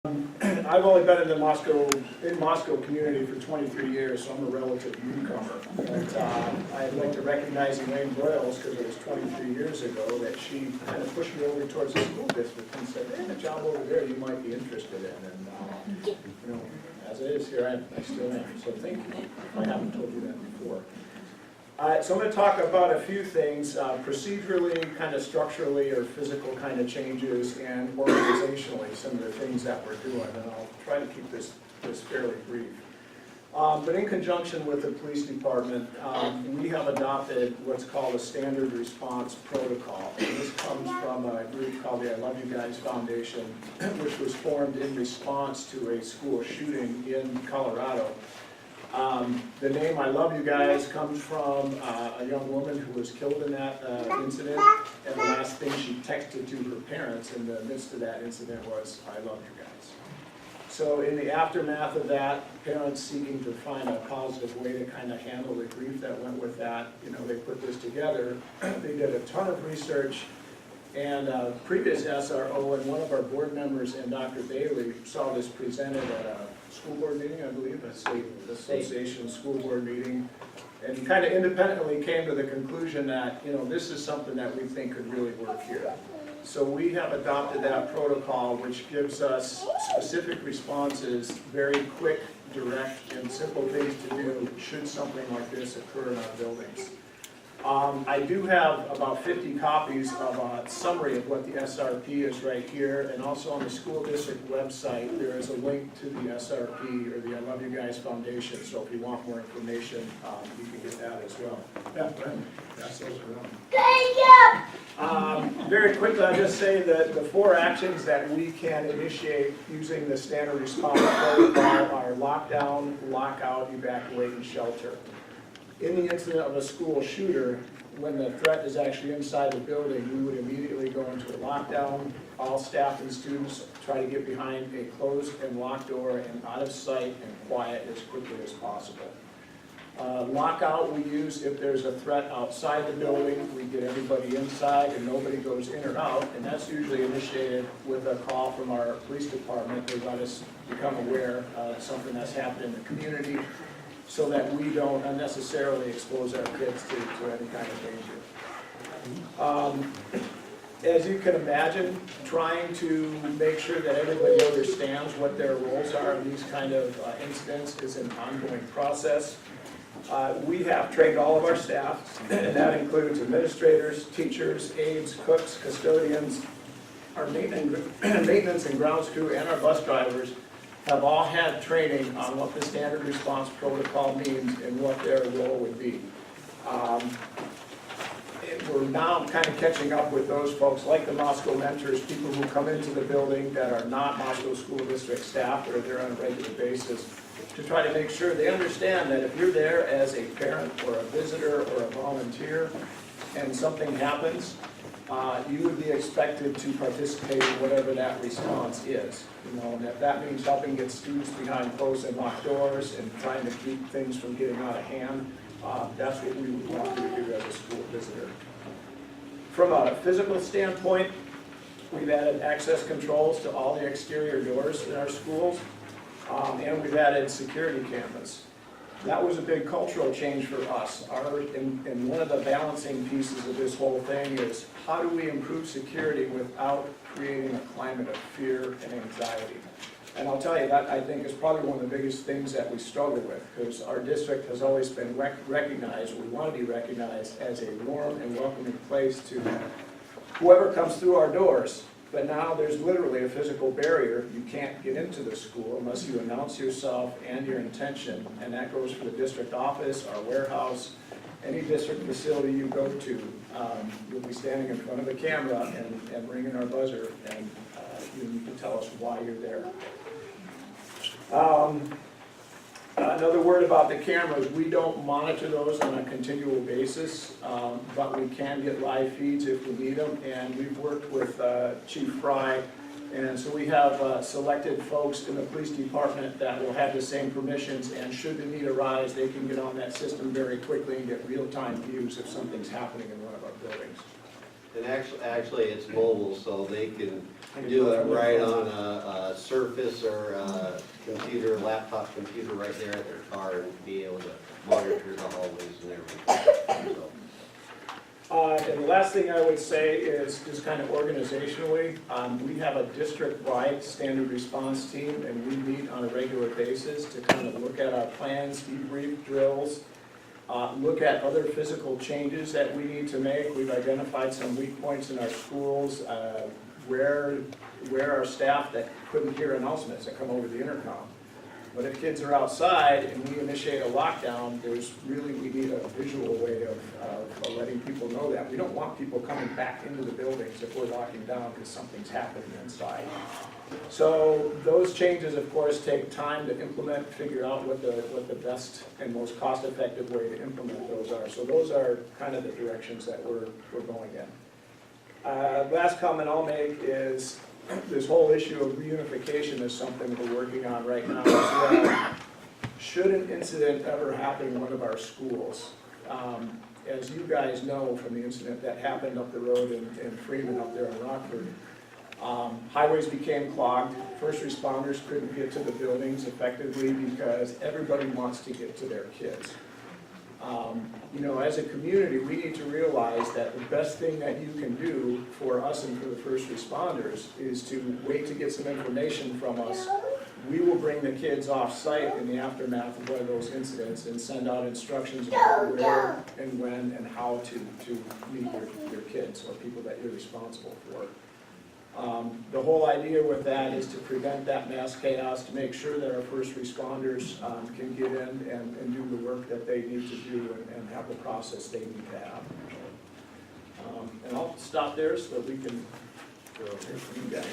I've only been in the Moscow community for 23 years, so I'm a relative newcomer. But I'd like to recognize Elaine Broyles, because it was 23 years ago that she kind of pushed me over towards the school district and said, hey, the job over there you might be interested in. And you know, as it is, here I still am. So thank you. I haven't told you that before. So I'm going to talk about a few things, procedurally, kind of structurally or physical kind of changes, and organizationally, some of the things that we're doing. And I'll try to keep this fairly brief. But in conjunction with the police department, we have adopted what's called a standard response protocol. And this comes from a group called the I Love You Guys Foundation, which was formed in response to a school shooting in Colorado. The name I Love You Guys comes from a young woman who was killed in that incident, and the last thing she texted to her parents in the midst of that incident was, I love you guys. So in the aftermath of that, parents seeking to find a positive way to kind of handle the grief that went with that, you know, they put this together. They did a ton of research, and previous SRO and one of our board members and Dr. Bailey saw this presented at a school board meeting, I believe, a state association school board meeting, and kind of independently came to the conclusion that, you know, this is something that we think could really work here. So we have adopted that protocol, which gives us specific responses, very quick, direct, and simple things to do should something like this occur in our buildings. I do have about 50 copies of a summary of what the SRP is right here, and also on the school district website there is a link to the SRP, or the I Love You Guys Foundation, so if you want more information, you can get that as well. Yeah, Brandon, pass those around. Very quickly, I'll just say that the 4 actions that we can initiate using the standard response protocol are lockdown, lockout, evacuate, and shelter. In the incident of a school shooter, when the threat is actually inside the building, we would immediately go into a lockdown. All staff and students try to get behind a closed and locked door and out of sight and quiet as quickly as possible. Lockout we use if there's a threat outside the building. We get everybody inside and nobody goes in or out, and that's usually initiated with a call from our police department to let us become aware of something that's happened in the community, so that we don't unnecessarily expose our kids to any kind of danger. As you can imagine, trying to make sure that everybody understands what their roles are in these kind of incidents is an ongoing process. We have trained all of our staff, and that includes administrators, teachers, aides, cooks, custodians, our maintenance and grounds crew, and our bus drivers have all had training on what the standard response protocol means and what their role would be. We're now kind of catching up with those folks like the Moscow mentors, people who come into the building that are not Moscow School District staff or they're on a regular basis, to try to make sure they understand that if you're there as a parent or a visitor or a volunteer and something happens, you would be expected to participate in whatever that response is. You know, and if that means helping get students behind closed and locked doors and trying to keep things from getting out of hand, that's what we would want you to do as a school visitor. From a physical standpoint, we've added access controls to all the exterior doors in our schools, and we've added security cameras. That was a big cultural change for us. And one of the balancing pieces of this whole thing is how do we improve security without creating a climate of fear and anxiety? And I'll tell you, that I think is probably one of the biggest things that we struggle with, because our district has always been recognized, we want to be recognized as a warm and welcoming place to whoever comes through our doors. But now there's literally a physical barrier. You can't get into the school unless you announce yourself and your intention. And that goes for the district office, our warehouse, any district facility you go to. You'll be standing in front of a camera and ringing our buzzer, and you can tell us why you're there. Another word about the cameras, we don't monitor those on a continual basis, but we can get live feeds if we need them, and we've worked with Chief Fry, and so we have selected folks in the police department that will have the same permissions, and should the need arise, they can get on that system very quickly and get real-time views if something's happening in one of our buildings. And actually it's mobile, so they can do it right on a Surface or a computer, laptop computer right there at their car and be able to monitor the hallways and everything, so. And the last thing I would say is just kind of organizationally, we have a district-wide standard response team, and we meet on a regular basis to kind of look at our plans, debrief drills, look at other physical changes that we need to make. We've identified some weak points in our schools, where our staff that couldn't hear announcements that come over the intercom. But if kids are outside and we initiate a lockdown, we need a visual way of letting people know that. We don't want people coming back into the buildings if we're locking down because something's happening inside. So those changes, of course, take time to implement, figure out what the best and most cost-effective way to implement those are. So those are kind of the directions that we're going in. Last comment I'll make is this whole issue of reunification is something we're working on right now as well. Should an incident ever happen in one of our schools, as you guys know from the incident that happened up the road in Freeman up there in Rockford, highways became clogged. First responders couldn't get to the buildings effectively because everybody wants to get to their kids. You know, as a community, we need to realize that the best thing that you can do for us and for the first responders is to wait to get some information from us. We will bring the kids off-site in the aftermath of one of those incidents and send out instructions about where and when and how to meet your kids or people that you're responsible for. The whole idea with that is to prevent that mass chaos, to make sure that our first responders can get in and do the work that they need to do and have the process they need to have. And I'll stop there so that we can hear from you guys.